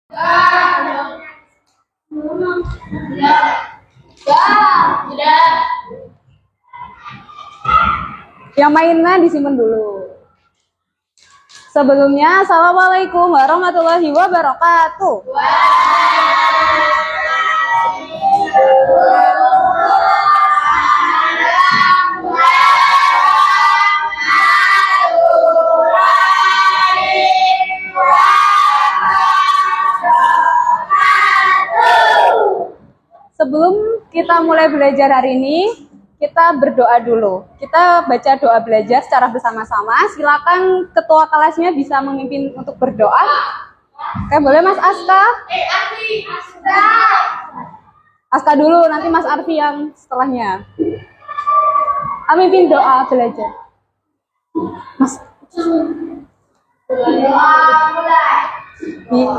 Yang mainnya disimpan dulu. Sebelumnya, Assalamualaikum warahmatullahi wabarakatuh. Sebelum kita mulai belajar hari ini, kita berdoa dulu. Kita baca doa belajar secara bersama-sama. Silakan ketua kelasnya bisa memimpin untuk berdoa. Oke, boleh Mas Aska? Aska dulu, nanti Mas Arfi yang setelahnya. Memimpin doa belajar. Mas.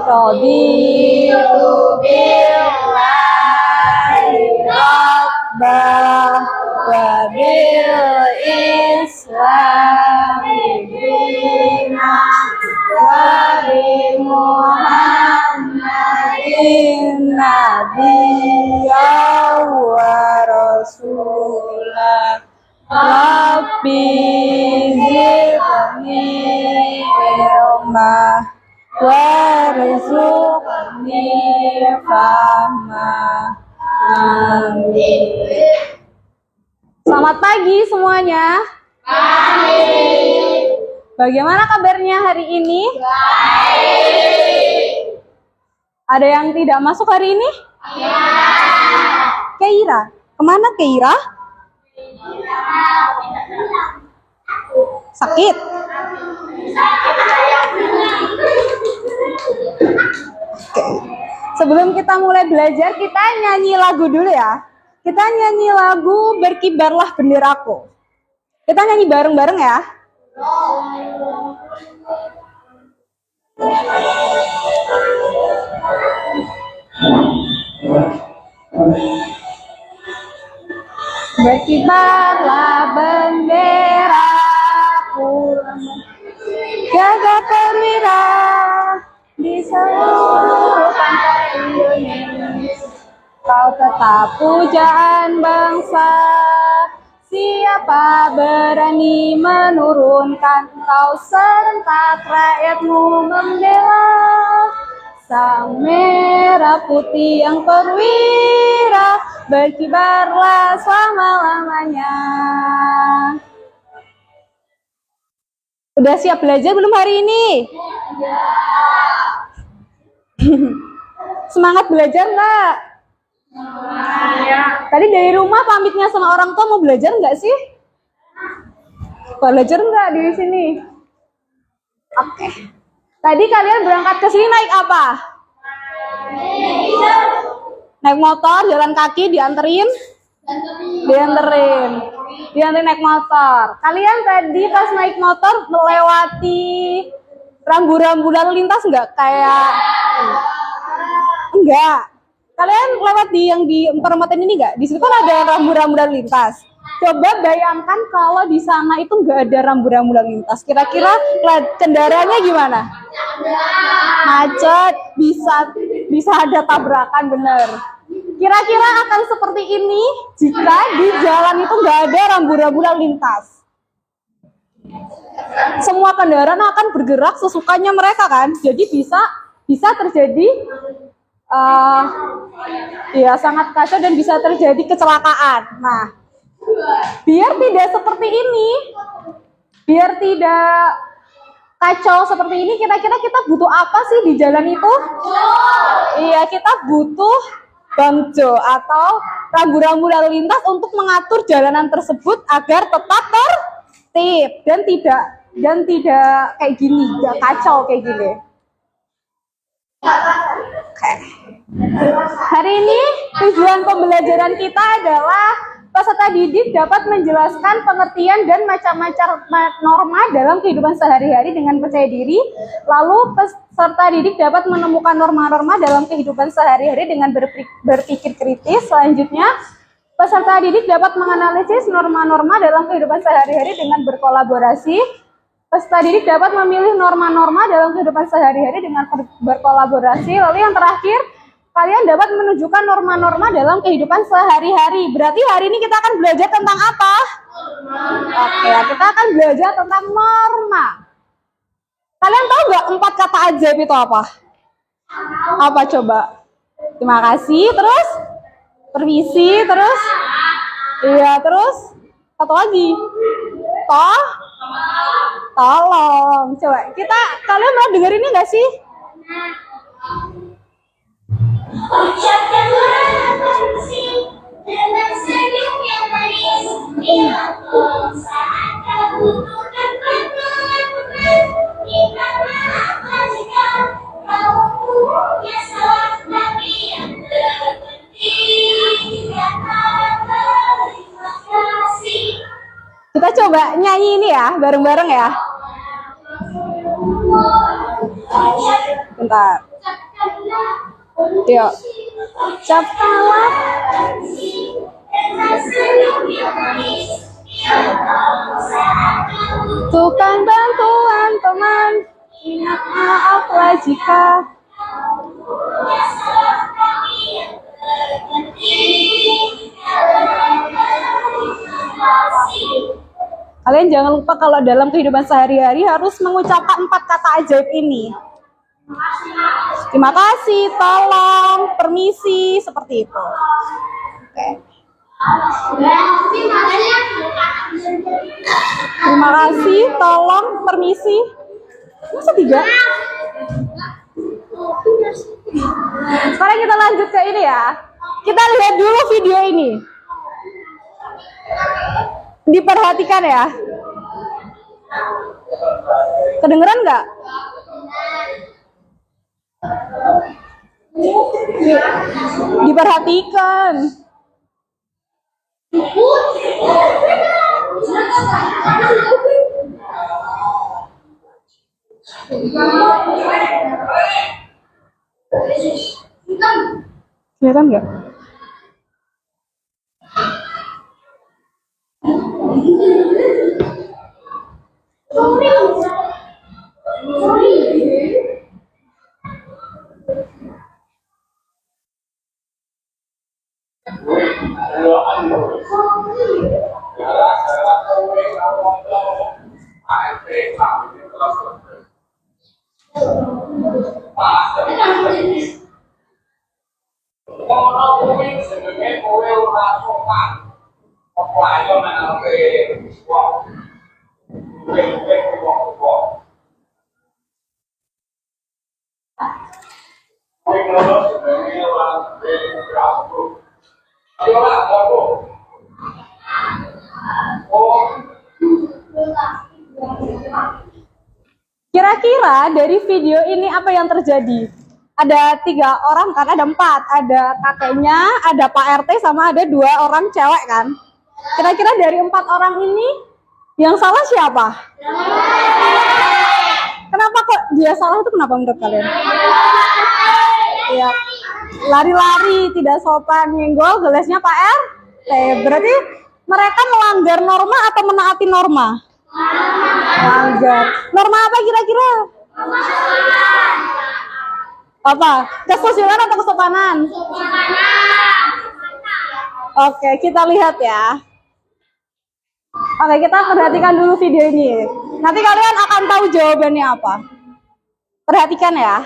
Raditu billahi rabbah wa bil islami dinan wa bi Muhammadin nabiyyan wa rasulah. Rabbi zidni ilma warzuqni fahma. Amin. Selamat pagi semuanya. Baik. Bagaimana kabarnya hari ini? Baik. Ada yang tidak masuk hari ini? Ya. Keira, kemana Keira? Sakit? Oke. Sebelum kita mulai belajar, kita nyanyi lagu dulu ya. Kita nyanyi lagu Berkibarlah Benderaku. Kita nyanyi bareng-bareng ya. Berkibarlah benderaku, jaga perwira di seluruh pantai Indonesia. Kau tetap pujaan bangsa, siapa berani menurunkan kau serentak rakyatmu membela. Sang merah putih yang perwira, berkibarlah selama-lamanya. Udah siap belajar belum hari ini? Ya. Semangat belajar nggak? Ya. Tadi dari rumah pamitnya sama orang tua mau belajar nggak sih? Belajar nggak di sini? Oke. Tadi kalian berangkat ke sini naik apa? Naik motor, jalan kaki, dianterin naik motor. Kalian tadi pas naik motor melewati rambu-rambu lalu lintas nggak? Kayak enggak. Kalian lewat di perempatan ini nggak? Di situ kan ada rambu-rambu lalu lintas. Coba bayangkan kalau di sana itu nggak ada rambu-rambu lalu lintas. Kira-kira kendaraannya gimana? Macet, bisa ada tabrakan, bener. Kira-kira akan seperti ini jika di jalan itu nggak ada rambu-rambu lalu lintas. Semua kendaraan akan bergerak sesukanya mereka kan, jadi bisa terjadi sangat kacau dan bisa terjadi kecelakaan. Nah, biar tidak seperti ini, biar tidak kacau seperti ini, kira-kira kita butuh apa sih di jalan itu? Iya, kita butuh bangjo atau rambu-rambu lalu lintas untuk mengatur jalanan tersebut agar tetap tertib dan tidak kayak gini, gak kacau kayak gini. Oke. Hari ini tujuan pembelajaran kita adalah peserta didik dapat menjelaskan pengertian dan macam-macam norma dalam kehidupan sehari-hari dengan percaya diri. Lalu peserta didik dapat menemukan norma-norma dalam kehidupan sehari-hari dengan berpikir kritis. Selanjutnya, peserta didik dapat menganalisis norma-norma dalam kehidupan sehari-hari dengan berkolaborasi. Peserta didik dapat memilih norma-norma dalam kehidupan sehari-hari dengan berkolaborasi. Lalu yang terakhir, kalian dapat menunjukkan norma-norma dalam kehidupan sehari-hari. Berarti hari ini kita akan belajar tentang apa? Oke, kita akan belajar tentang norma. Kalian tahu nggak 4 kata ajaib itu apa? Apa coba? Terima kasih, terus permisi, terus iya, terus satu lagi. Tolong. Coba kalian mau denger ini nggak sih? Dengan senyum yang manis, saat kau butuhkan pertolongan, mintalah apa jika kau punya salah, tapi yang terpenting kata terima kasih. Kita coba nyanyi ini ya, bareng-bareng ya. Bentar. Yuk. Ucapkanlah bukan bantuan teman, ingat maaflah jika kalian jangan lupa kalau dalam kehidupan sehari-hari harus mengucapkan 4 kata ajaib ini. Terima kasih, tolong, permisi, seperti itu. Oke. Terima kasih, tolong, permisi. Masa 3? Sekarang kita lanjut ke ini ya. Kita lihat dulu video ini. Diperhatikan ya. Kedengeran nggak? Diperhatikan. Kelihatan nggak? Kira-kira dari video ini apa yang terjadi? Ada 3 orang kan, ada 4. Ada kakeknya, ada Pak RT, sama ada 2 orang cewek kan. Kira-kira dari 4 orang ini yang salah siapa? Kenapa kok dia salah itu, kenapa menurut kalian? Ya, lari-lari, tidak sopan, nyenggol gelasnya Pak RT. Berarti mereka melanggar norma atau menaati norma? Melanggar. Norma apa kira-kira? Apa? Kesusilaan atau kesopanan? Oke, kita lihat ya. Oke, kita perhatikan dulu video ini. Nanti kalian akan tahu jawabannya apa. Perhatikan ya.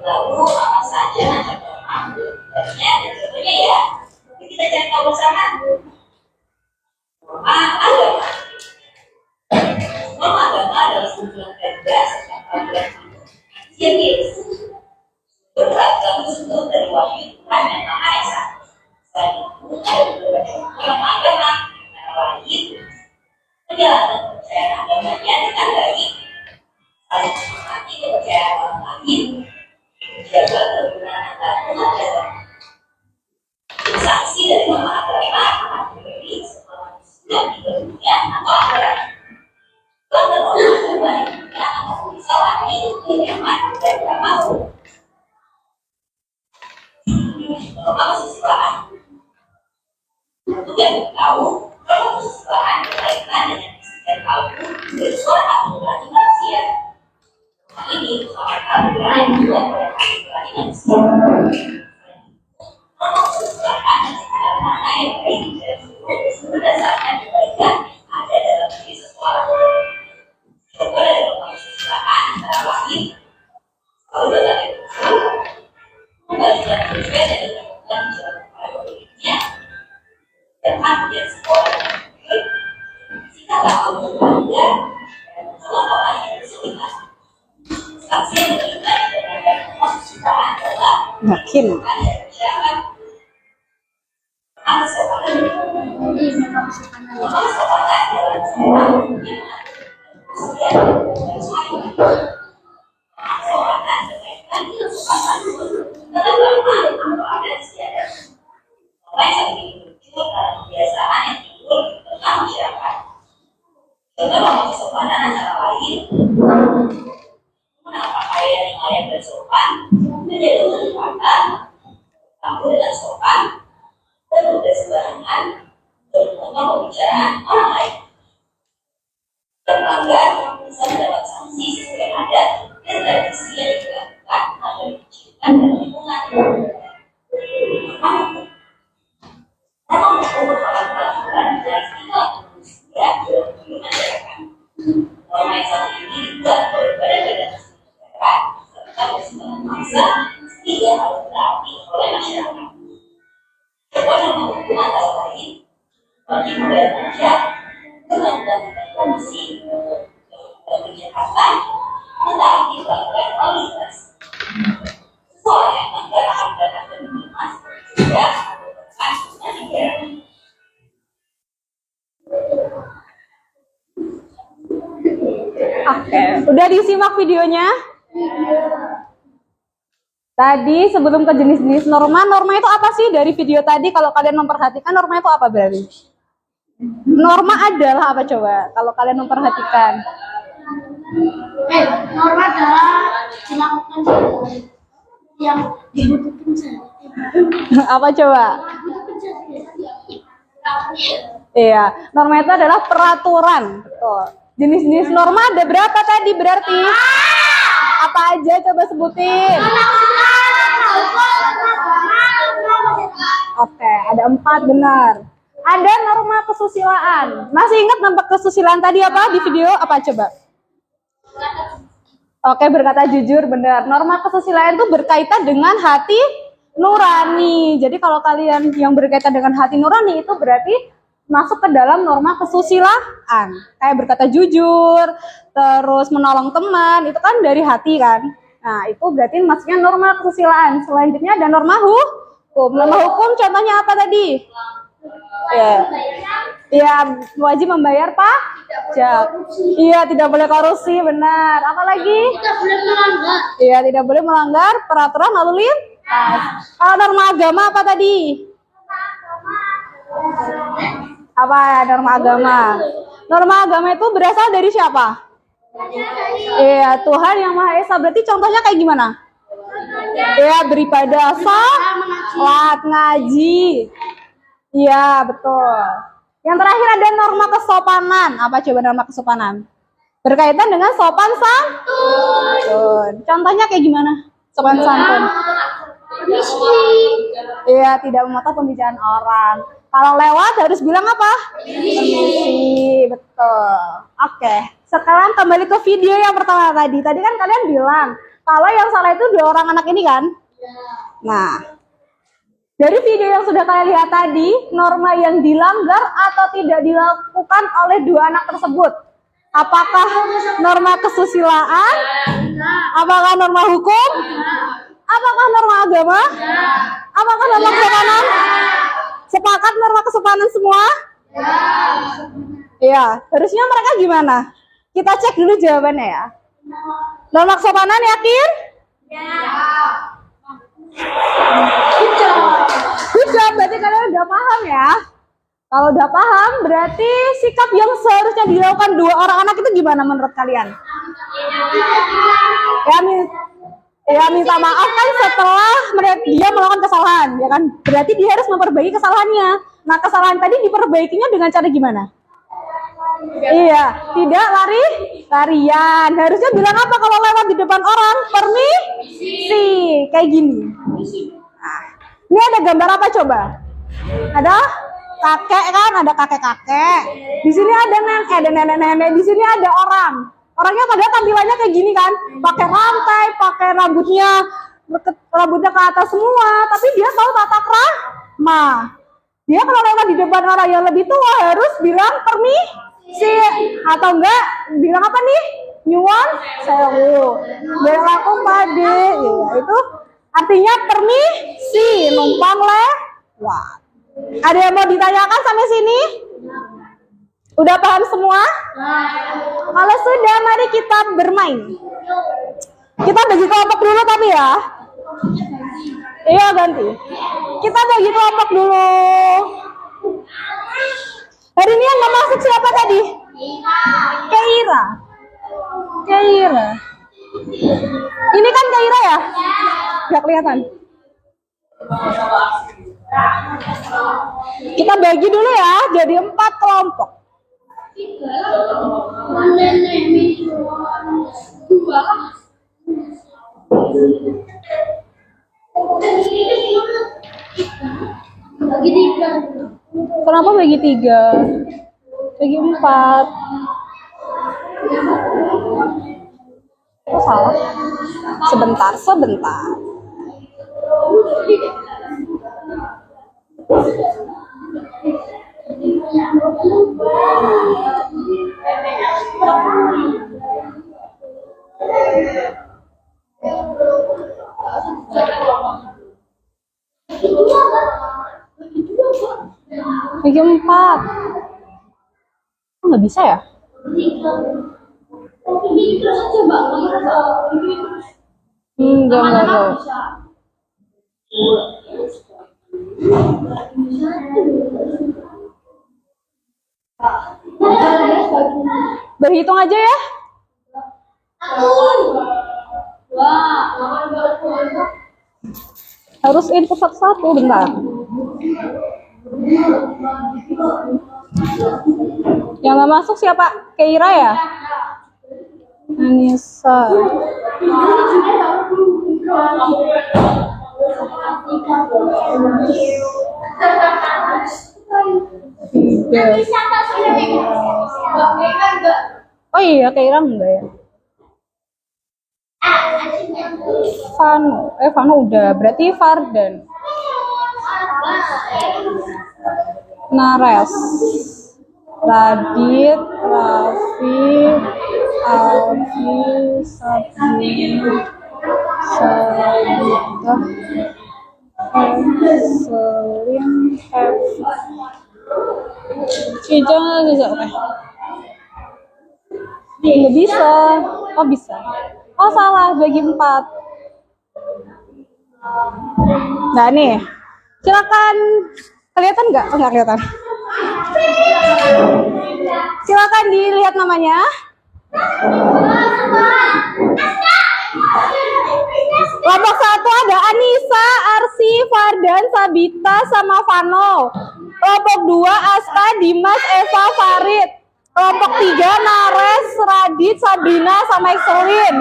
Lalu apa saja ya, kita cari tahu bersama. Norma agama adalah kumpulan tegas dan peraturan jadi beragam unsur dari wahyu Tuhan yang Maha Esa. Selain itu ada beberapa norma agama yang lain menjalankan kepercayaan agamanya dengan baik, saling menghormati kepercayaan orang lain, Untuk yang tahu, kalau kesusilaan berkaitan dengan kesehatan kaum bersuara atau berarti manusia. Hal ini sangat berlain juga pada hati manusia. Kalau kesusilaan dan sekitar mana yang baik dan buruk berdasarkan kebaikan ada dalam diri seseorang. Coba dalam kesusilaan antara lain, kalau berada di kembalikan berbeda dengan hubungan jalan pada dirinya. Dan kemudian sekolah sikaplah kamu bangga dan kelompok yang kesulitan. Saksi yang beriman dan kesulitan adalah Yakin. siapa? Apa sopan? Apa sopan adalah sopan sopan berkaitan dengan sopan keterbelahan atau ada istiadat. Mulai saat ini muncul dalam kebiasaan yang timbul di tengah masyarakat. Contoh bahwa kesopanan antara lain menggunakan pakaian yang layak dan sopan, menjaga kesempatan, tampil dengan sopan, dan tidak sembarangan, terutama pembicaraan orang lain. Dan melanggar bisa mendapat sanksi sesuai adat dan tradisi yang dilakukan atau diciptakan dalam lingkungan. Memang merupakan peraturan dan tingkat manusia di masyarakat. Norma yang satu ini dibuat oleh badan-badan masyarakat serta bersifat maksa sehingga harus ditaati oleh masyarakat. Coba norma hukum antara lain bagi membayar pajak, undang-undang komisi, undang-undang kejahatan, mentaati peraturan lalu lintas. Seseorang yang melanggar akan mendapatkan hukuman tidak Oke, udah disimak videonya? Tadi sebelum ke jenis-jenis norma, norma itu apa sih dari video tadi? Kalau kalian memperhatikan norma itu apa berarti? Norma adalah apa coba? Kalau kalian memperhatikan. Norma adalah dilakukan yang dibutuhkan sehari-hari. Apa coba? Iya, norma itu adalah peraturan. Betul. Jenis-jenis norma ada berapa tadi berarti? Apa aja coba sebutin? Oke, ada 4 benar. Ada norma kesusilaan. Masih ingat nampak kesusilaan tadi apa di video? Apa coba? Oke, berkata jujur, benar. Norma kesusilaan itu berkaitan dengan hati nurani. Jadi kalau kalian yang berkaitan dengan hati nurani itu berarti masuk ke dalam norma kesusilaan. Kayak berkata jujur, terus menolong teman, itu kan dari hati kan. Nah, itu berarti masuknya norma kesusilaan. Selanjutnya ada norma hukum. Norma hukum contohnya apa tadi? Ya, wajib membayar pajak. Iya, tidak boleh korupsi, benar. Apalagi? Kita boleh melanggar. Iya, tidak boleh melanggar peraturan lalu lintas. Kalau norma agama apa tadi? Apa norma agama? Norma agama itu berasal dari siapa? Iya, Tuhan yang Maha Esa. Berarti contohnya kayak gimana? Iya, beribadah, sholat, ngaji. Iya, betul. Yang terakhir ada norma kesopanan. Apa coba norma kesopanan? Berkaitan dengan sopan santun. Contohnya kayak gimana? Sopan santun. Iya, tidak memotong pembicaraan orang. Kalau lewat harus bilang apa? Permisi. Betul. Oke. Sekarang kembali ke video yang pertama tadi. Tadi kan kalian bilang kalau yang salah itu 2 orang anak ini kan? Nah, dari video yang sudah kalian lihat tadi, norma yang dilanggar atau tidak dilakukan oleh 2 anak tersebut. Apakah norma kesusilaan? Apakah norma hukum? Apakah norma agama? Apakah norma kesopanan? Sepakat norma kesopanan semua? Iya, harusnya mereka gimana? Kita cek dulu jawabannya ya. Norma kesopanan yakin? Good job, berarti kalian udah paham ya. Kalau udah paham, berarti sikap yang seharusnya dilakukan 2 orang anak itu gimana menurut kalian? Ya, Ya minta maaf kan setelah dia melakukan kesalahan, ya kan? Berarti dia harus memperbaiki kesalahannya. Nah, kesalahan tadi diperbaikinya dengan cara gimana? Iya, tidak larian. Harusnya bilang apa kalau lewat di depan orang? Permisi. Kayak gini. Nah, ini ada gambar apa coba? Ada kakek kan, ada kakek-kakek. Di sini ada nenek-nenek. Di sini ada orang. Orangnya padahal tampilannya kayak gini kan, pakai rantai, pakai rambutnya ke atas semua, tapi dia tahu tata krama. Dia kalau lewat di depan orang yang lebih tua harus bilang permisi atau enggak bilang apa nih? Nyuwun sewu. Belaku pade. Ya, itu artinya permisi, numpang lewat. Ada yang mau ditanyakan sampai sini? Udah paham semua? Kalau sudah, mari kita bermain. Kita bagi kelompok dulu tapi ya. Iya, ganti. Kita bagi kelompok dulu. Hari ini yang nggak masuk siapa tadi? Keira. Ini kan Keira ya? Nggak kelihatan. Kita bagi dulu ya, jadi 4 kelompok. Kenapa bagi 3? Bagi 4. Oh salah. Sebentar. Bagi 4. Oh, nggak bisa ya? Enggak. Berhitung aja ya. Harus input satu-satu, bentar. Yang nggak masuk siapa? Keira ya? Anissa. Oh iya, Keira enggak ya? Vano udah, berarti Fardan. Nares, Radit, Raffi, Alfi, Sabina, Sabita, Selim, jangan oke. Nggak bisa. Oh bisa. Oh salah, bagi 4. Nah nih, silakan. Kelihatan nggak? Oh nggak kelihatan. Silakan dilihat namanya. Kelompok 1 ada Anissa, Arsi, Fardan, Sabita, sama Vano. Kelompok 2 Asta, Dimas, Eva, Farid. Kelompok 3 Nares, Radit, Sabrina, sama Excelin.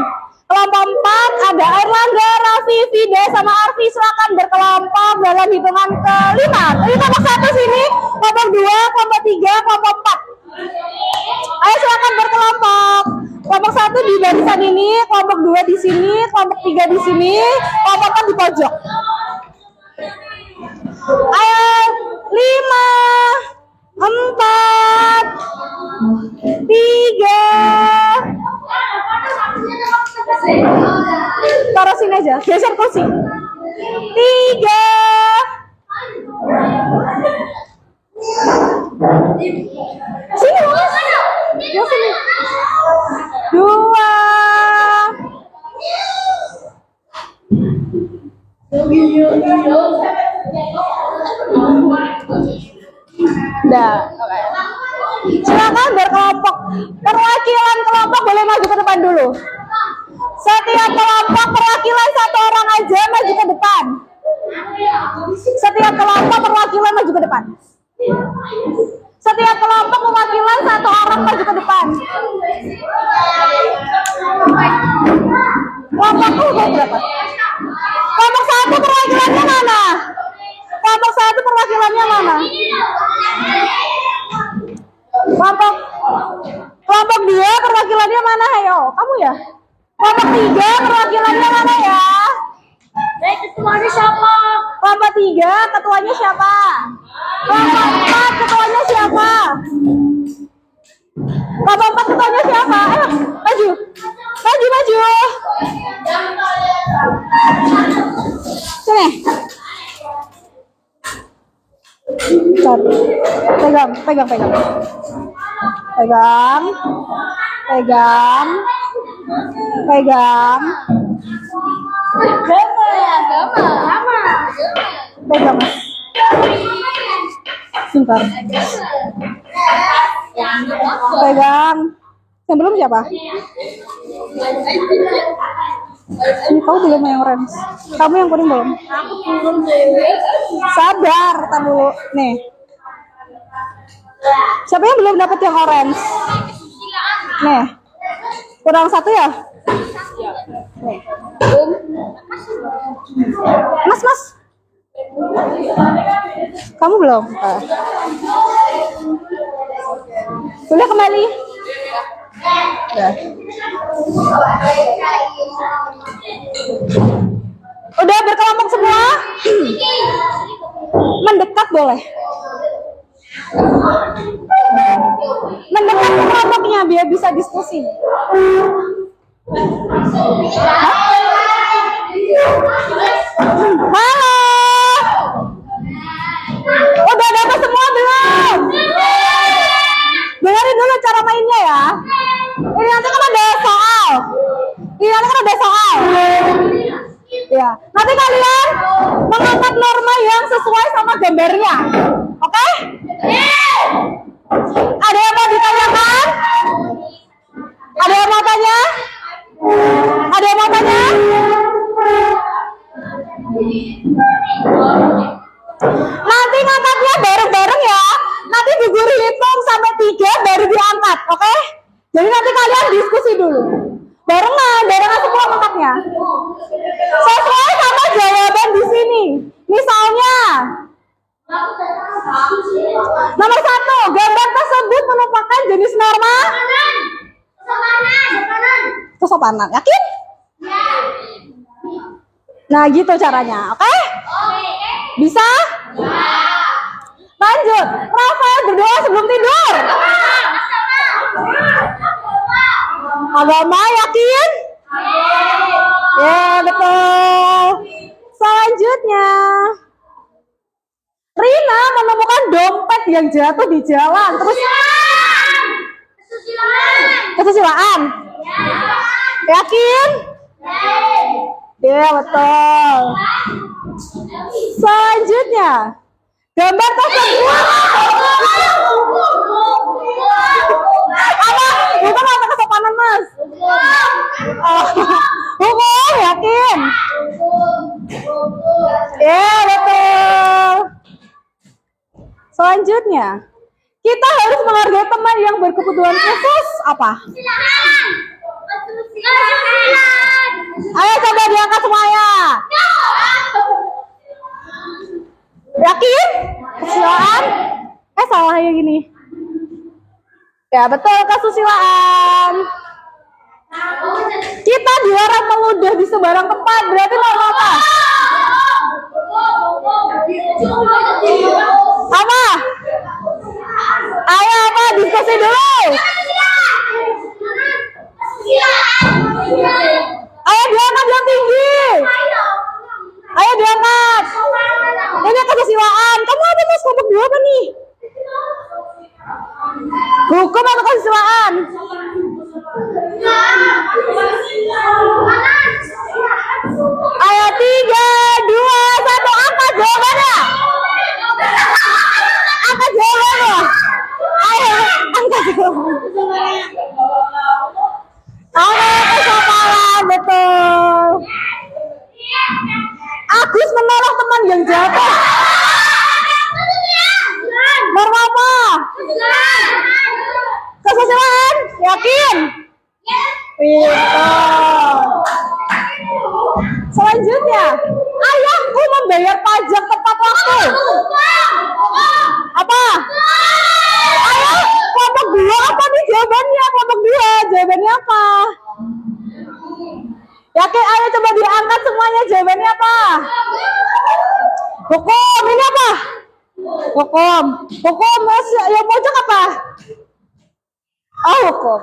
Kelompok 4 ada Erlangga, Raffi, Vida, sama Arfi. Silakan berkelompok dalam hitungan ke-5. Jadi kelompok 1 sini, kelompok 2, kelompok 3, kelompok 4. Ayo silakan berkelompok. Kelompok 1 di barisan ini, kelompok 2 di sini, kelompok 3 di sini, kelompok 4 di pojok. Ayo 5, 4, 3. Taruh sini aja, geser kursi. 3. Sini mas. Ya sini. 2. Dah, oke. Silakan berkelompok. Perwakilan kelompok boleh maju ke depan dulu. Setiap kelompok perwakilan satu orang aja maju ke depan. Setiap kelompok perwakilan maju ke depan. Setiap kelompok perwakilan satu orang maju ke depan. Kelompokku berapa? Kelompok satu perwakilannya mana? Kelompok satu perwakilannya mana? Kelompok 2 perwakilannya mana? Ayo, kamu ya? Kelompok 3 perwakilannya mana ya? Ketuanya siapa? Kelompok 3 ketuanya siapa? Kelompok 4 ketuanya siapa? Kelompok 4 ketuanya siapa? Ayo, maju. Maju, maju. Sini. Bentar. Pegang, pegang, pegang. Pegang. Pegang. Pegang. Pegang. Bentar. Pegang. Yang belum siapa? Ini kau belum yang orange. Kamu yang kuning belum? Sabar, tar dulu. Nih. Siapa yang belum dapat yang orange? Nih. Kurang satu ya? Nih. Mas, mas. Kamu belum? Boleh kembali? Ya. Udah berkelompok semua? Mendekat boleh? Mendekat ke kelompoknya biar bisa diskusi. Halo. Udah dapat semua belum? Dengerin dulu cara mainnya ya. Ini nanti kan ada soal. Ya, nanti kalian mengangkat norma yang sesuai sama gambarnya. Oke? Ada yang mau ditanyakan? Ada yang mau tanya? Ada yang mau tanya? Nanti ngangkatnya bareng-bareng ya. Nanti Bu Guru hitung sampai 3 baru diangkat, oke? Jadi nanti kalian diskusi dulu. Barengan semua ngangkatnya. Sesuai sama jawaban di sini. Misalnya, nomor 1, gambar tersebut merupakan jenis norma kesopanan. Yakin? Nah, gitu caranya, oke? Bisa? Lanjut. Rafael berdoa sebelum tidur. Agama, yakin? Ya, betul. Selanjutnya, Rina menemukan dompet yang jatuh di jalan. Terus kesusilaan. Yakin? Ya, betul. Selanjutnya, gambar tersebut apa? Bukan kata kesopanan, Mas. Hukum, yakin? Ya, betul. Selanjutnya, kita harus menghargai teman yang berkebutuhan khusus. Apa? Ayo coba diangkat semuanya. Yakin? Kesusilaan? Salah ya gini. Ya betul, kesusilaan. Kita dilarang meludah di sembarang tempat. Berarti norma apa? Apa? Ayo apa? Diskusi dulu. Ayo diangkat yang tinggi. Ayo diangkat. Ini kesusilaan. Kamu apa Mas? Kelompok 2 apa nih? Hukum atau kesusilaan? Ayo 3, 2, 1, angkat jawabannya. Angkat jawabannya. Ayo, angkat jawabannya. Ayo, kesopanan, betul. yang jatuh. Norma apa? Kesusilaan? Yakin? Pintar. Selanjutnya, ayahku membayar pajak tepat waktu. Apa? Ayo, kelompok 2 apa nih jawabannya? Kelompok 2, jawabannya apa? Yakin? Ayo coba diangkat semuanya, jawabannya apa? Hukum, ini apa? Hukum. Hukum, Mas, yang pojok apa? Oh, hukum.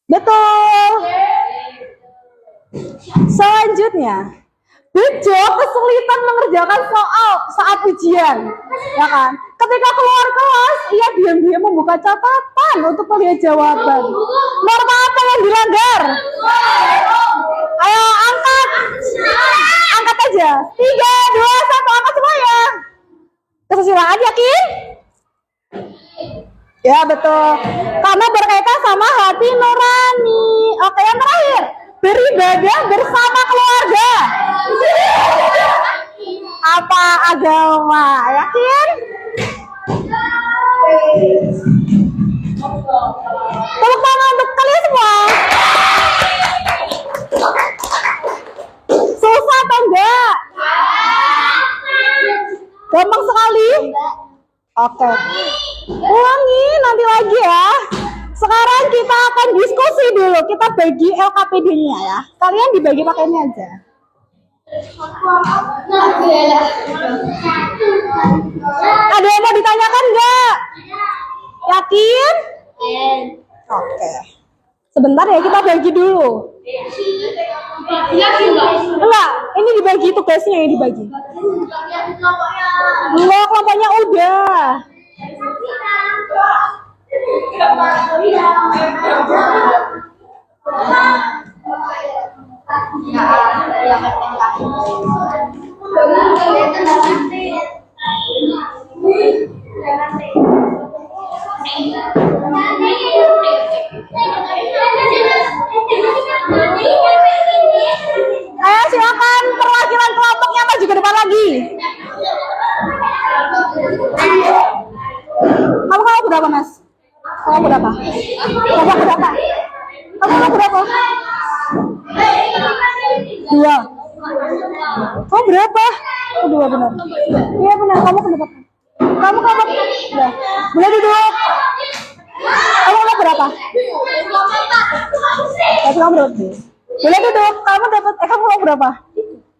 Betul. Selanjutnya, Bejo kesulitan mengerjakan soal saat ujian, ya kan? Ketika keluar kelas, ia diam-diam membuka catatan untuk melihat jawaban. Norma apa yang dilanggar? Ayo angkat, angkat aja. 3, 2, 1, angkat semuanya. Kesusilaan, yakin? Ya betul. Karena berkaitan sama hati nurani. Oke, yang terakhir, beribadah bersama keluarga. Apa agama? Yakin? Tepuk tangan untuk kalian semua. Susah atau enggak? Gampang sekali. Oke. Ulangi nanti lagi ya. Sekarang kita akan diskusi dulu. Kita bagi LKPD-nya ya. Kalian dibagi pakai ini aja. Ada yang mau ditanyakan nggak? Yakin? Oke. Sebentar ya, kita bagi dulu. Enggak, ini dibagi tugasnya yang dibagi. Enggak, kelompoknya udah. Ayo silakan perwakilan kelompoknya maju ke depan lagi. Kamu berapa, Mas? Kamu berapa? Kamu berapa? Kamu berapa? 2. Kamu berapa? 2 benar. Iya benar, kamu berapa? Kamu udah. Boleh duduk. Kamu berapa? Kamu berapa? Boleh duduk. Kamu dapat kamu berapa?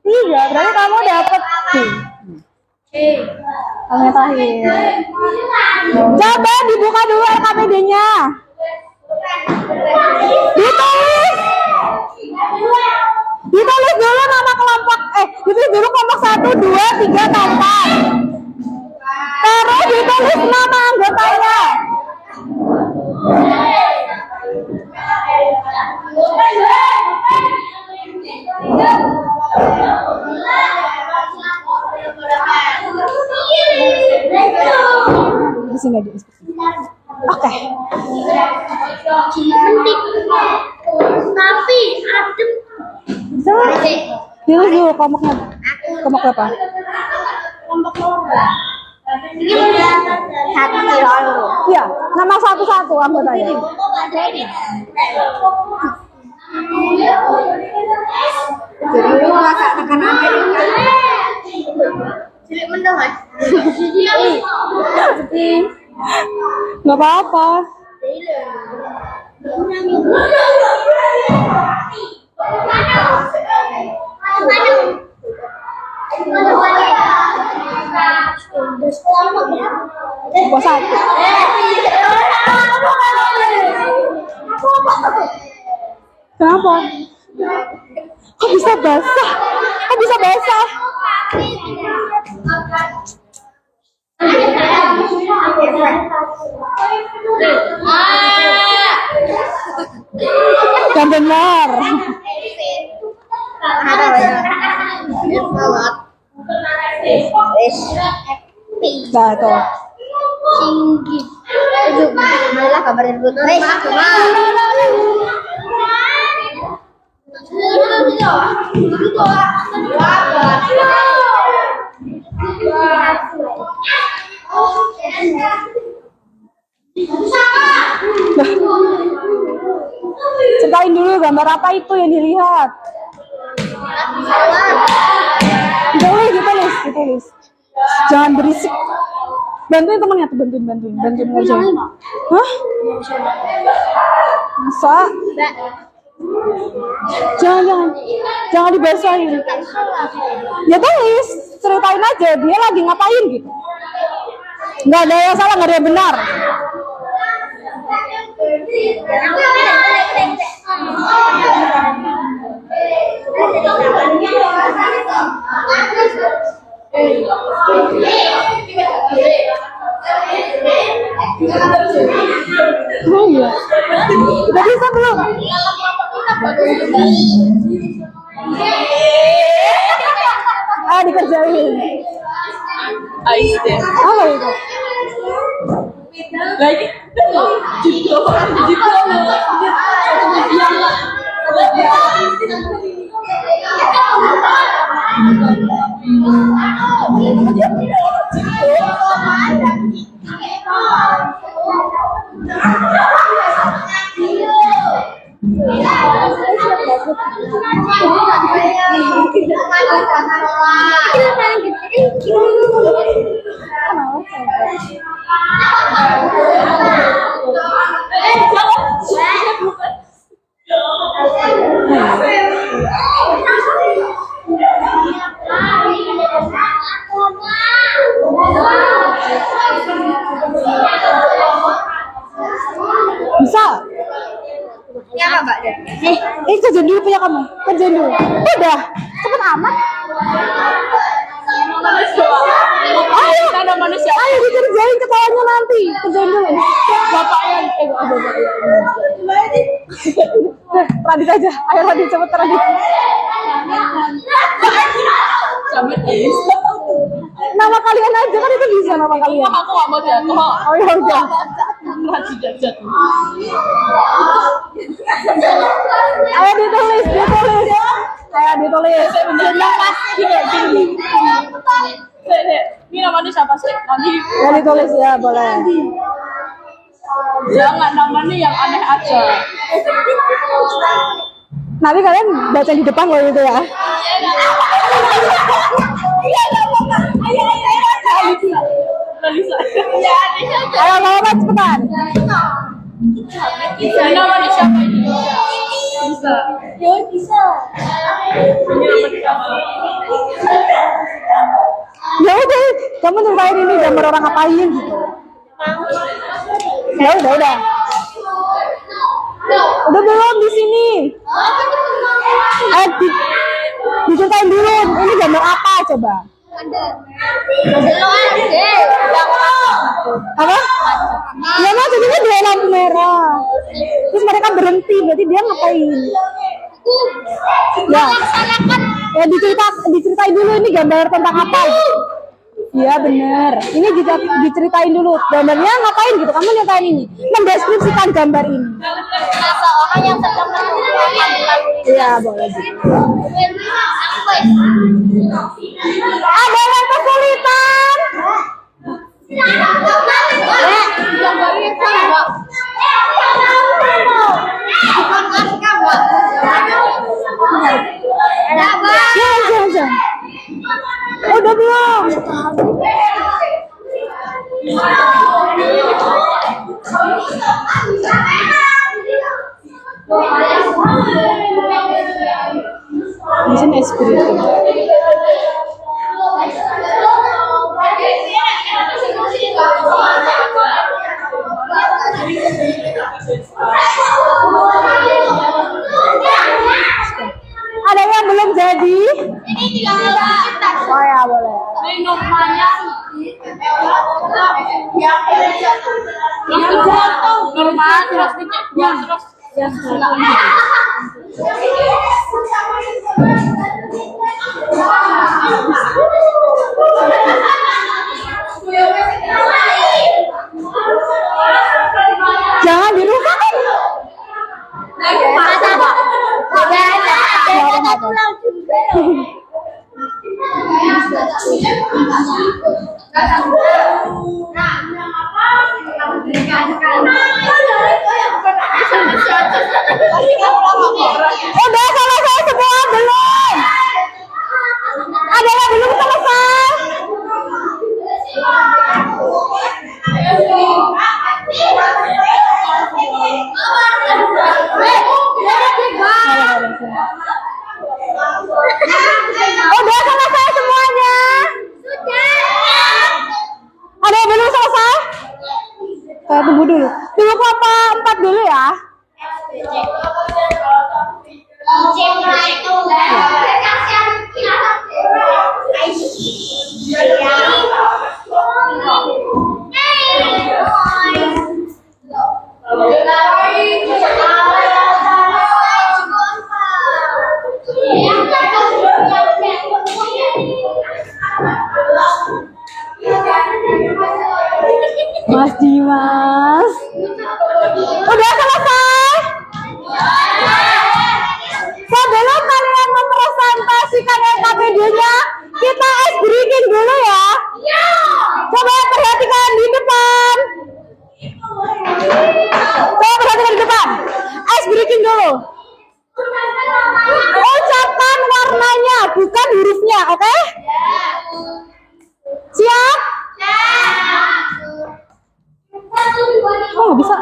3. Berarti kamu dapat B. Kamu yang terakhir. Coba dibuka dulu LKPD-nya. Ditulis dulu nama kelompok. Ditulis dulu kelompok 1, 2, 3, 4. Terus ditulis nama anggotanya. Di sini aja. Oke. Tapi adem. Ditulis dulu kelompoknya. Kelompok berapa? Kelompok satu Iya, nama satu-satu anggotanya. Nggak apa-apa. Kelompok 1. Kenapa? Kok bisa basah? Kok bisa basah? Yang benar. Nah, itu. Tinggi. Itu malah kabarin gue. Ceritain dulu gambar apa itu yang dilihat. Ditulis. Jangan berisik. Bantuin temennya tuh, bantuin ngerjain. Hah? Masa? Jangan dibasahin. Ya tulis, ceritain aja dia lagi ngapain gitu. Nggak ada yang salah, nggak ada yang benar. Oh iya. Udah bisa belum? Dikerjain. Apa itu? Lagi Bisa? Ini apa, Mbak? Kerjain dulu punya kamu. Kerjain dulu. Udah, cepet amat. Ayo dikerjain ketawanya nanti. Kerjain dulu. Bapaknya. Radit aja. Ayo Radit, cepet Radit. Nama kalian aja kan itu bisa nama kalian. aku gak mau jatuh. Oh ya udah. Rajin jatuh. Ayo ditulis. Ayo ditulis. Ini namanya siapa sih? Nanti Ya ditulis ya, boleh. jangan namanya yang aneh aja. Nanti kalian baca di depan loh itu ya. Ayo lama cepetan. Ini namanya siapa ini? Bisa. Ya bisa. Ini namanya siapa? Ya udah, kamu nyeritain ini gambar orang ngapain gitu. Ya udah. Udah belum di sini? Ayo diceritain dulu. Ini gambar apa coba? Apa? Ya mas, jadinya dua lampu merah. Terus mereka berhenti, berarti dia ngapain? Ya diceritain dulu ini gambar tentang apa? Iya bener. Ini diceritain dulu gambarnya ngapain gitu. Kamu nyatain ini, mendeskripsikan gambar ini. Seorang yang sedang melakukan Iya boleh. Ada yang kesulitan? Jangan. Udah belum? Di sini espiritu. Ada yang belum jadi? Ini juga kita. Oh ya boleh. Ini namanya yang jatuh. Normal terus dicek terus. Jangan dirusak. Udah selesai semua belum? Ada yang belum selesai? Udah selesai semuanya? Ada yang belum selesai? Saya tunggu dulu. Tunggu apa 4 dulu ya? Mas Dimas. Udah selesai? Sebelum kalian mempresentasikan LKPD-nya, kita ice breaking dulu ya. Coba perhatikan di depan. Coba perhatikan di depan. Ice breaking dulu. Ucapkan warnanya, bukan hurufnya, oke? Siap? Oh, bisa.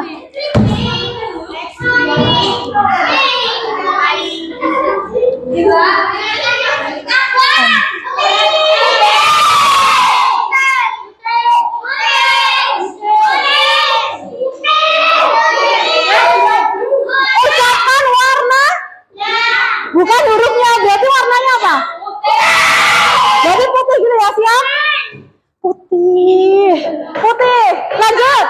Ucapkan warna, bukan hurufnya. Berarti warnanya apa? Jadi putih gitu ya, siap? Putih. Putih. Lanjut.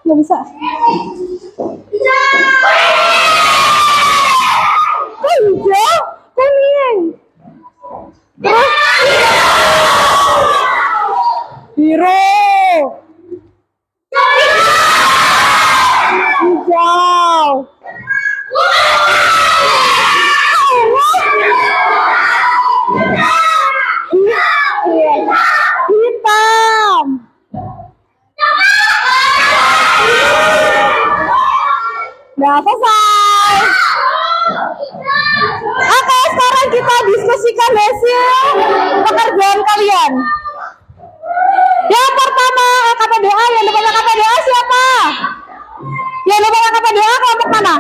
Nggak bisa. Hijau, kuning. Terus biru. Hijau. Hitam. Udah selesai. Oke, sekarang kita diskusikan hasil pekerjaan kalian. Yang pertama KPDA, yang depannya KPDA siapa? Yang depannya KPDA kelompok mana?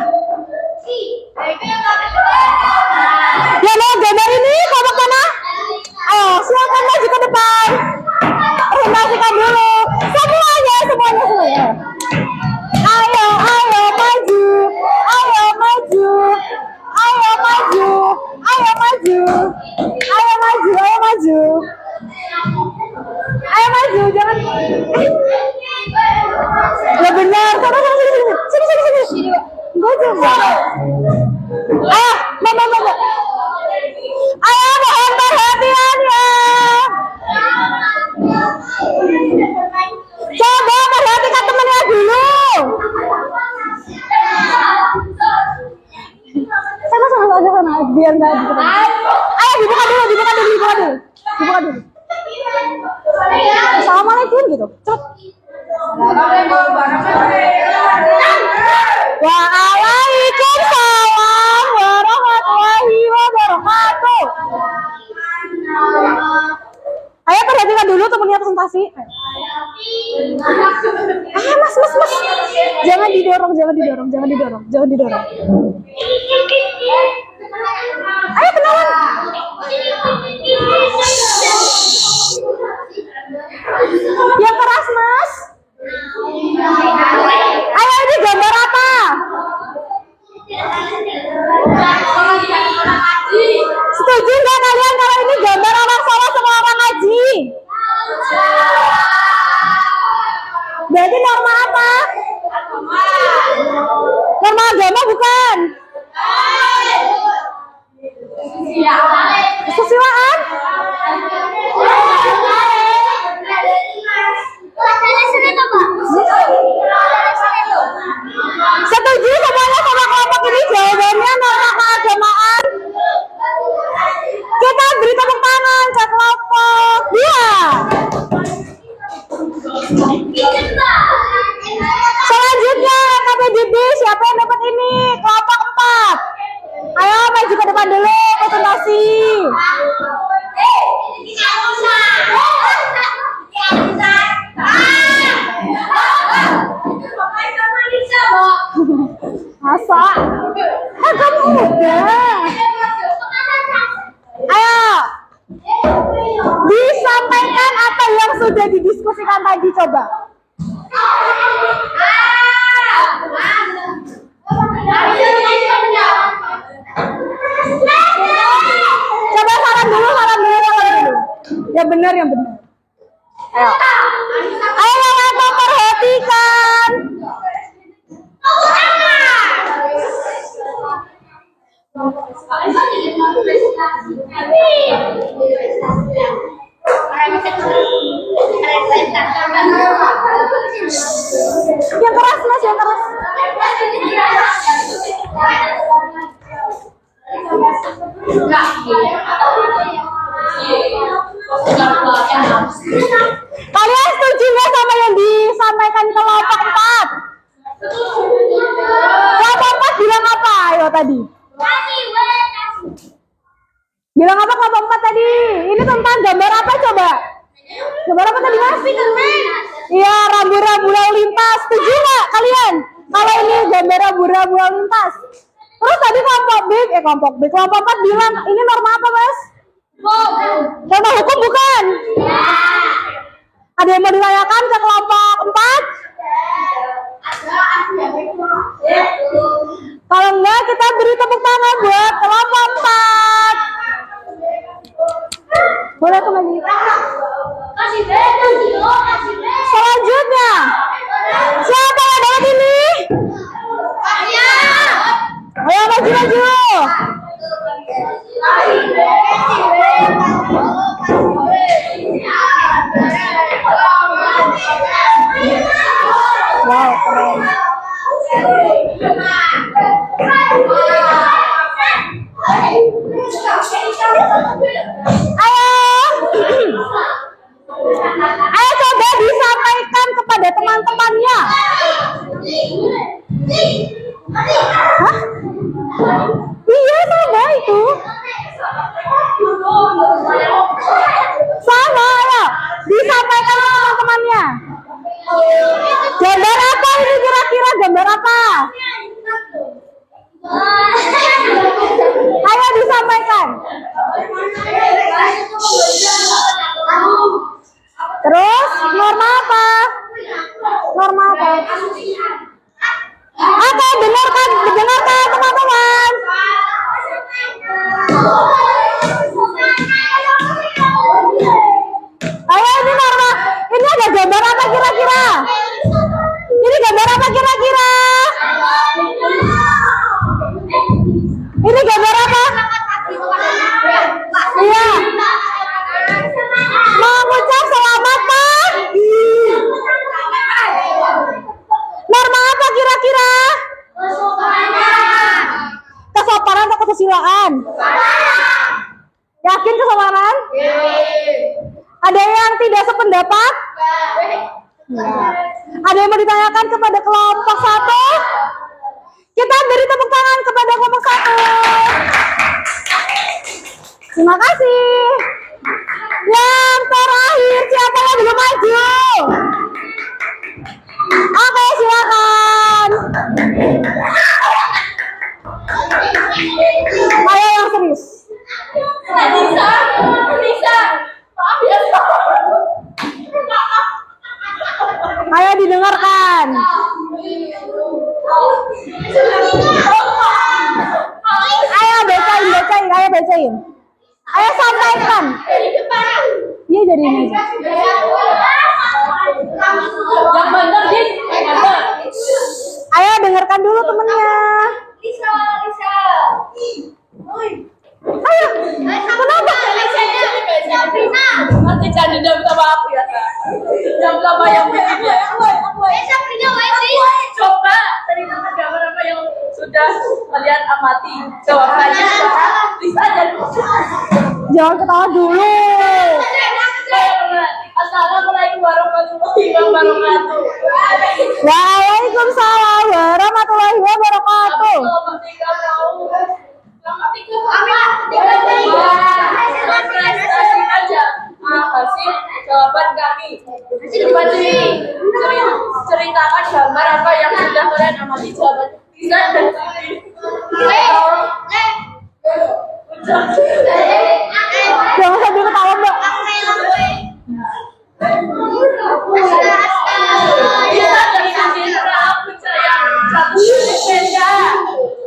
Yang mau gambar ini kelompok mana? Ayo, silakan maju ke depan. Presentasikan dulu. Semuanya. Ayo maju. Ayo maju. Ayo maju. Ayo maju. Ayo maju. Ayo maju. Ayo maju, jangan. Ya benar. Sini. Gue coba. Ayo, mama. Ayo, mohon perhatiannya. Coba perhatikan temennya dulu. Sama aja sana, biar nggak gitu. Ayo dibuka dulu. Assalamualaikum gitu. Cepet. Waalaikumsalam warahmatullahi wabarakatuh. Ayo perhatikan dulu temennya presentasi. Mas. Jangan didorong. Ayo kenalan. Yang keras, Mas. Ayo, ini gambar apa? Setuju nggak kalian kalau ini gambar orang soleh sama orang ngaji? Berarti norma apa? Norma agama bukan? Kesusilaan? Selanjutnya KPDB, siapa yang dapat ini? Kelompok 4. Ayo maju ke depan dulu, presentasi. Masa? Kamu udah. Ayo, disampaikan apa yang sudah didiskusikan tadi, coba. Coba saran dulu. Yang benar. Ayo. Ayo, apa perhatikan. Yang keras, Mas, yang keras. Kalian setuju nggak sama yang disampaikan kelompok 4? Kelompok 4 bilang apa? Ayo tadi. Bilang apa kelompok 4 tadi? Ini tentang gambar apa coba? Gambar apa tadi, Mas? Iya, rambu-rambu lalu lintas. Setuju nggak kalian? Kalau ini gambar rambu-rambu lalu lintas. Terus tadi kelompok 4 bilang ini norma apa, Mas? Norma hukum bukan? Ada yang mau ditanyakan ke kelompok 4? Kalau enggak, kita beri tepuk tangan buat kelompok 4. Boleh kembali. Selanjutnya, siapa yang dapat ini? Ayo maju. Wow, keren. Ayo coba disampaikan kepada teman-temannya. Hah? Iya, sama itu. Sama, ayo. Disampaikan ke teman-temannya. Gambar apa ini kira-kira? Gambar apa? Ayo disampaikan. Terus norma apa? Oke, dengarkan teman-teman. Ayo, ini norma. Ini ada gambar apa kira-kira? Ini gambar apa kira-kira? Ini gambar apa? Iya. Mengucap selamat pagi. Norma apa kira-kira? Kesopanan atau kesusilaan? Yakin kesopanan? Ada yang tidak sependapat? Ya. Ada yang mau ditanyakan kepada kelompok 1? Kita beri tepuk tangan kepada kelompok 1. Terima kasih. Yang terakhir, siapa yang belum maju? Oke, silakan. Ayo yang serius. Bisa. Maaf ya. Ayo didengarkan. Ayo bacain. Ayo sampaikan. Iya, dari ini aja. Yang benar, Din. Ayo dengarkan dulu temennya. Lisa. Ayo. Kenapa? Nanti jadi jam sama aku ya, Kak. Jam sama yang aku. Coba terima gambar apa yang sudah kalian amati. Jawabannya bisa jadi. Jangan ketawa dulu. Assalamualaikum warahmatullahi wabarakatuh. wabarakatuh. Waalaikumsalam warahmatullahi wabarakatuh. Hasil jawaban kami. Ceritakan gambar apa yang sudah kalian amati jawaban bisa dan Jangan sambil ketawa, Mbak.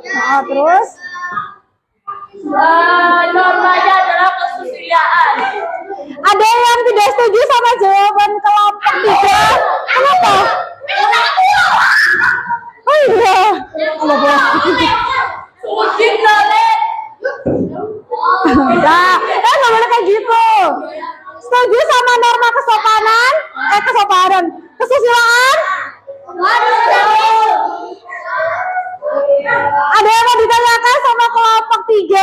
Nah, terus normanya adalah kesusilaan. ada yang tidak setuju sama jawaban kelompok 3. Kenapa? Oh iya. Wujud knowledge. Nah, kan nggak boleh kayak gitu. Setuju sama norma kesopanan? Kesopanan. Kesusilaan? Ada yang mau ditanyakan sama kelompok 3?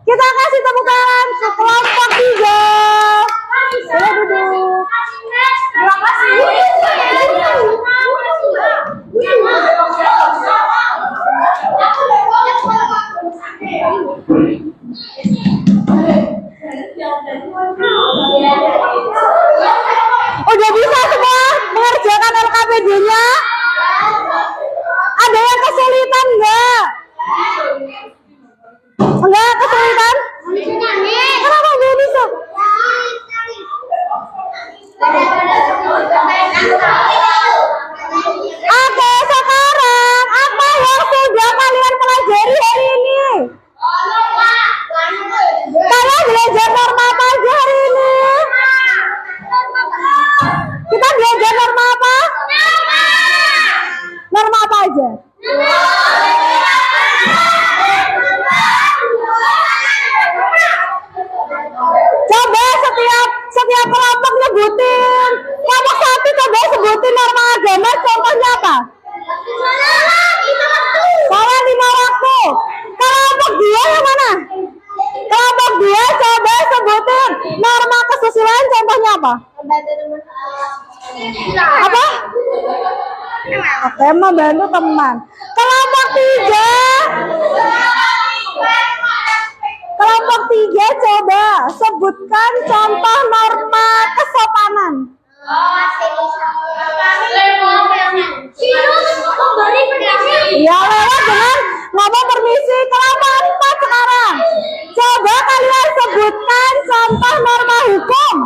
Kita kasih tepuk tangan ke kelompok 3. Boleh duduk. Terima kasih. Udah bisa semua mengerjakan LKPD-nya? Ada yang kesulitan nggak? Enggak kesulitan? Kenapa nggak bisa? Oke, sekarang apa yang sudah kalian pelajari hari ini? Kalian belajar norma apa aja hari ini? Kita belajar norma apa? Norma apa aja? Coba setiap kelompok nyebutin. Kelompok 1 coba sebutin norma agama, contohnya apa? Sholat 5 waktu. Kelompok 2 yang mana? Kelompok 2 coba sebutin norma kesusilaan, contohnya apa? Apa? Oke, membantu teman. Kelompok 3. Kelompok 3 coba sebutkan contoh norma kesopanan. Ya, lewat dengan ngomong permisi. Kelompok 4 sekarang. Coba kalian sebutkan contoh norma hukum.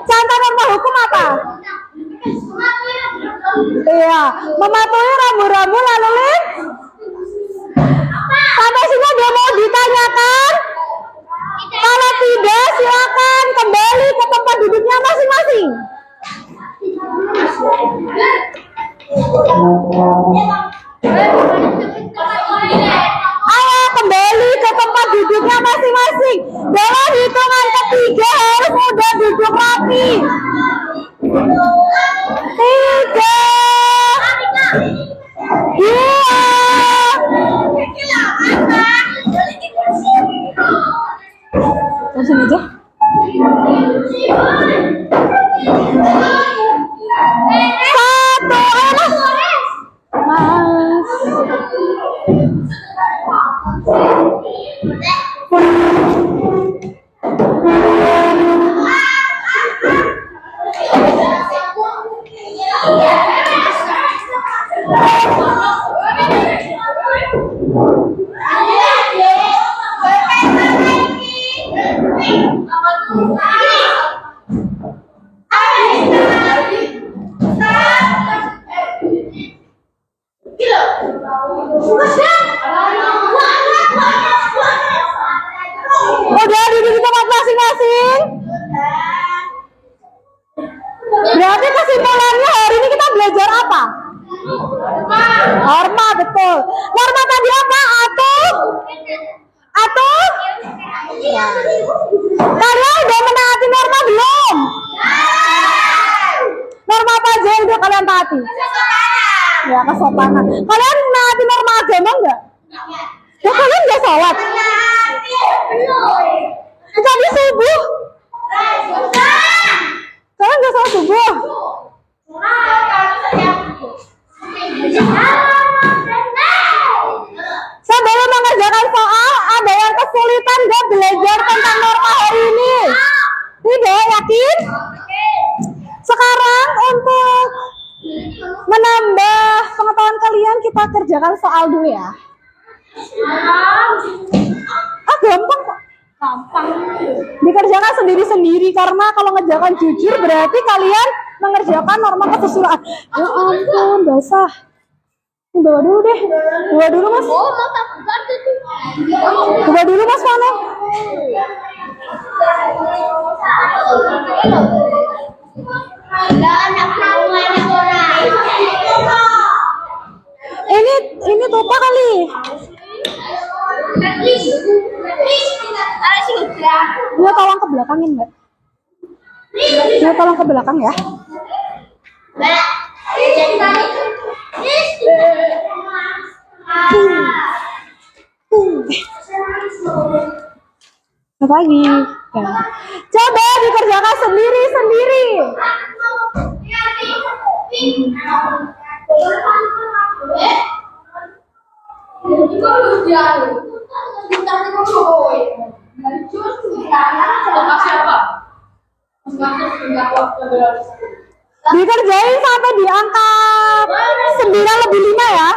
Contoh norma hukum apa? Iya, mematuhi rambu-rambu lalu lintas. Sampai sini ada mau ditanyakan? Kalau tidak, silakan kembali ke tempat duduknya masing-masing. Ayo kembali ke tempat duduknya masing-masing. Dalam hitungan ketiga harus udah duduk rapi. 3, 2. Sini aja. 1, ayo Mas. Udah duduk di tempat masing-masing. Berarti kesimpulannya hari ini kita belajar apa? Norma, betul. Norma tadi apa? Atuh? Ya. Kalian udah menaati norma belum? Norma apa aja yang udah kalian taati? Ya, kesopanan. Kalian menaati norma agama enggak? Ya, kalian enggak sholat? mengerjakan soal dulu ya. Ah, gampang kok. Gampang. Dikerjakan sendiri-sendiri karena kalau ngerjakan jujur berarti kalian mengerjakan norma kesusilaan. Ya ampun, basah. Ini bawa dulu deh. Bawa dulu, Mas. Oh, mau tak ganti tuh. Bawa dulu, Mas, mana? Ini Tupa kali. Dia tolong ke belakangin, Mbak. Dia tolong ke belakang ya. Apa lagi? Ya. Coba dikerjakan sendiri-sendiri. Dikerjain sampai di angka 9 lebih 5 ya.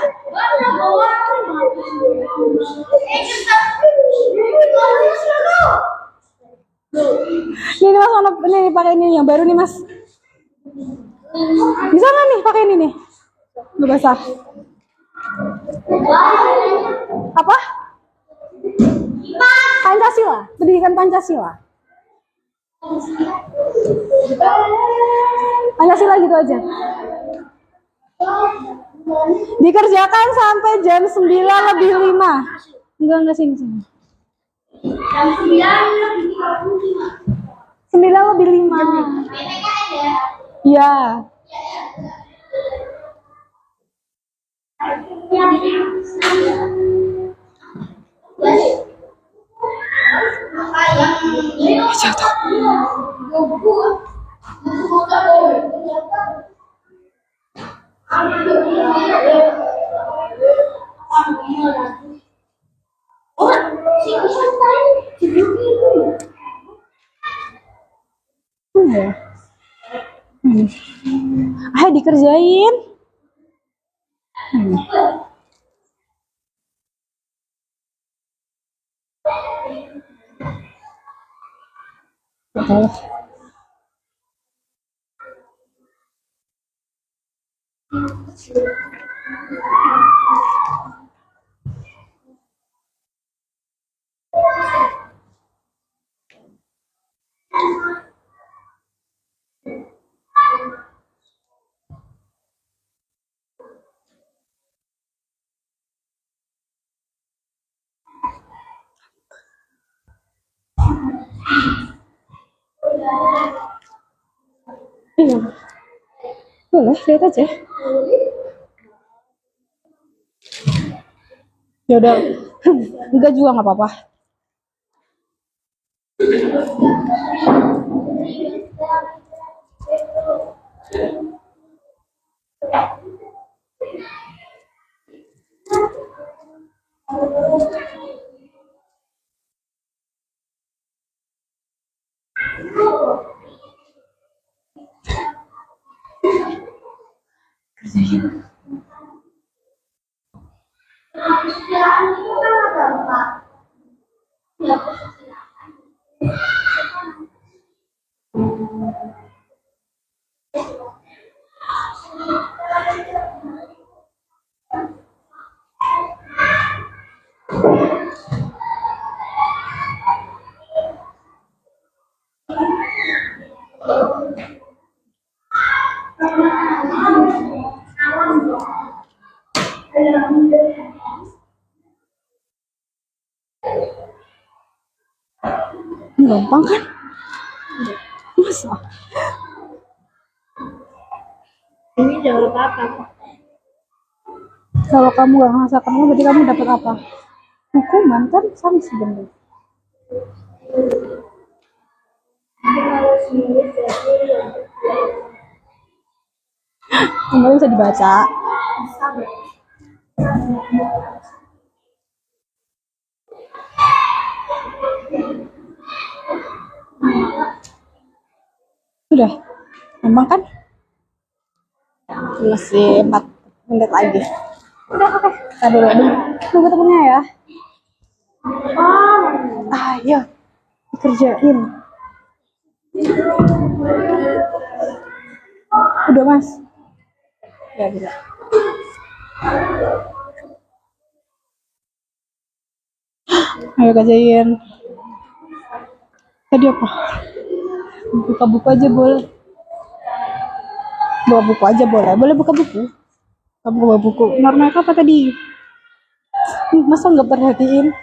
Ini Mas, ini pakai ini yang baru nih Mas. Bisa nggak nih pakai ini nih? Nggak basah. Apa? Pancasila, pendidikan Pancasila. Pancasila gitu aja. Dikerjakan sampai jam 9 lebih 5. Enggak sini. Jam 9 lebih 35. 9 lebih 5. Iya. Jatuh. Ayo dikerjain. Betul. Iya. Boleh, lihat aja. Ya udah. Enggak juga nggak apa-apa. Gampang kan? Masa? Ini jawab apa? Kalau kamu gak ngasah kamu, berarti kamu dapat apa? Hukuman kan sama sebenarnya. Kembali bisa dibaca. Sudah, gampang kan? Masih 4 menit lagi. Udah, oke. Aduh, tunggu temennya ya. Ayo, dikerjain. Udah, Mas. Ya, bisa. Ayo kerjain. Tadi apa? Buka buku aja boleh. Buka buku aja boleh. Boleh buka buku. Kamu buka buku. Normal apa tadi? Masa nggak perhatiin?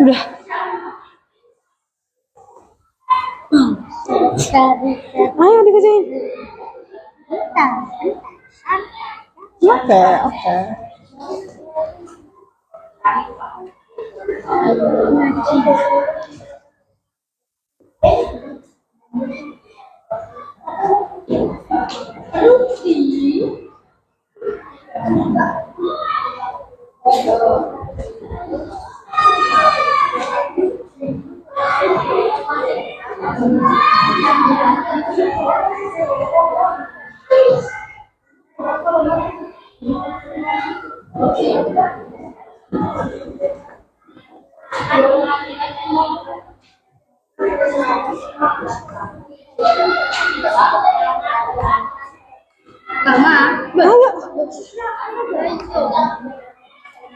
Udah. Ayo dikerjain. Oke, oke. Ayo.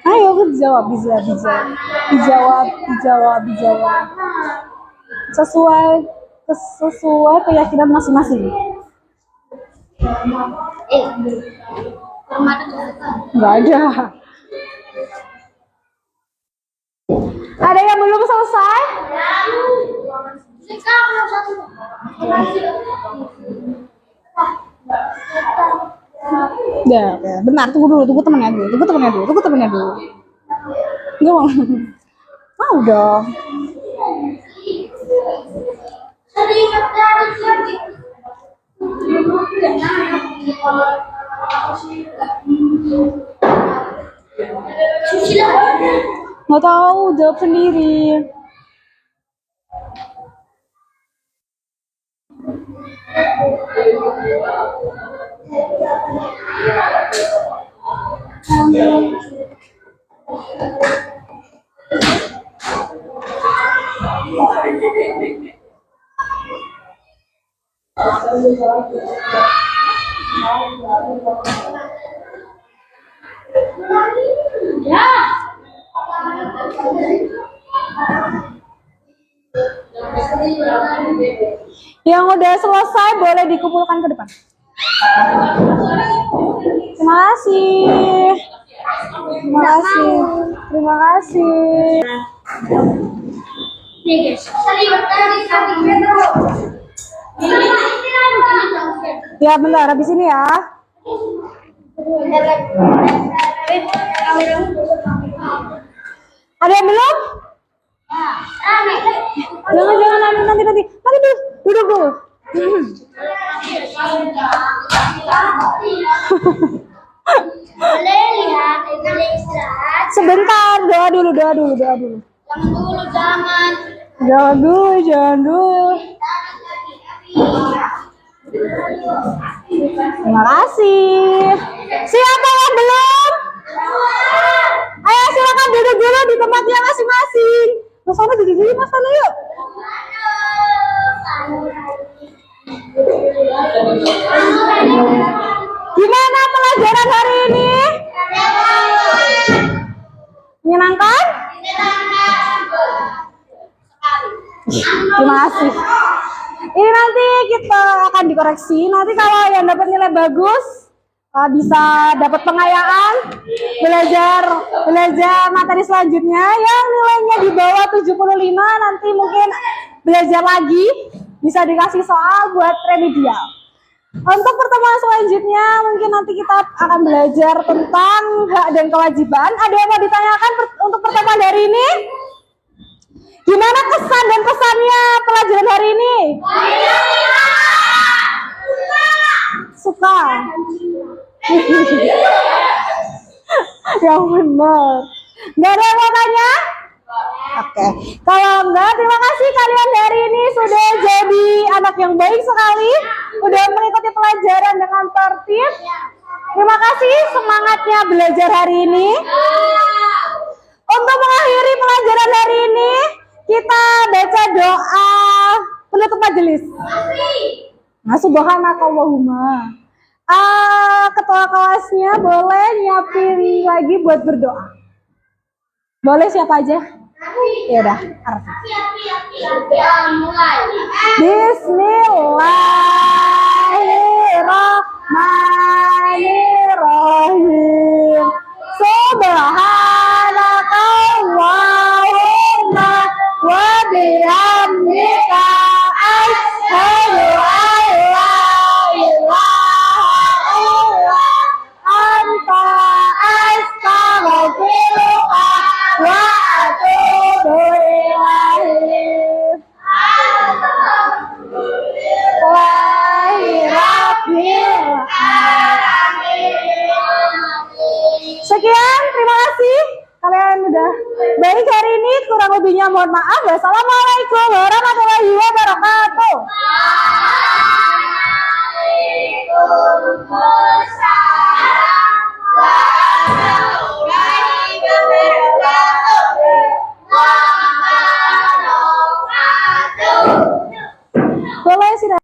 Ayo dijawab, dijawab. Sesuai keyakinan masing-masing. Nggak ada. Ada yang belum selesai? Ya, oke. Bentar, tunggu temennya dulu. Nggak mau. Mau dong. Nggak tahu, jawab sendiri. Yang udah selesai boleh dikumpulkan ke depan. Terima kasih. Ya bentar, habis ini ya. Ada yang belum? Jangan nanti duduk dulu. Boleh lihat, boleh istirahat. Sebentar, doa dulu. Jangan dulu. Terima kasih. Siapa yang belum? Ayo silakan duduk dulu di tempatnya masing-masing. Mas Ana duduk dulu, Mas Ana yuk. Gimana pelajaran hari ini? Menyenangkan? Terima kasih. Ini nanti kita akan dikoreksi. Nanti kalau yang dapat nilai bagus bisa dapat pengayaan, belajar materi selanjutnya. Yang nilainya di bawah 75 nanti mungkin belajar lagi, bisa dikasih soal buat remedial. Untuk pertemuan selanjutnya mungkin nanti kita akan belajar tentang hak dan kewajiban. Ada yang mau ditanyakan untuk pertemuan hari ini? Gimana kesan dan pesannya pelajaran hari ini? Suka. Yang benar. Nggak ada yang mau tanya? Oke. Kalau enggak, terima kasih kalian hari ini sudah jadi anak yang baik sekali. Udah mengikuti pelajaran dengan tertib. Terima kasih semangatnya belajar hari ini. Untuk mengakhiri pelajaran hari ini, kita baca doa penutup majelis. Nah, subhanakallahumma. Ketua kelasnya boleh nyiapin lagi buat berdoa. Boleh siapa aja? Ya udah, Arfi. Bismillahirrahmanirrahim. Subhanakallahumma wa bihamdika asyhadu an la ilaha illa anta astaghfiruka wa atubu ilaik. Sekian, terima kasih. Kalian udah baik hari ini. Kurang lebihnya mohon maaf. Wassalamualaikum warahmatullahi wabarakatuh.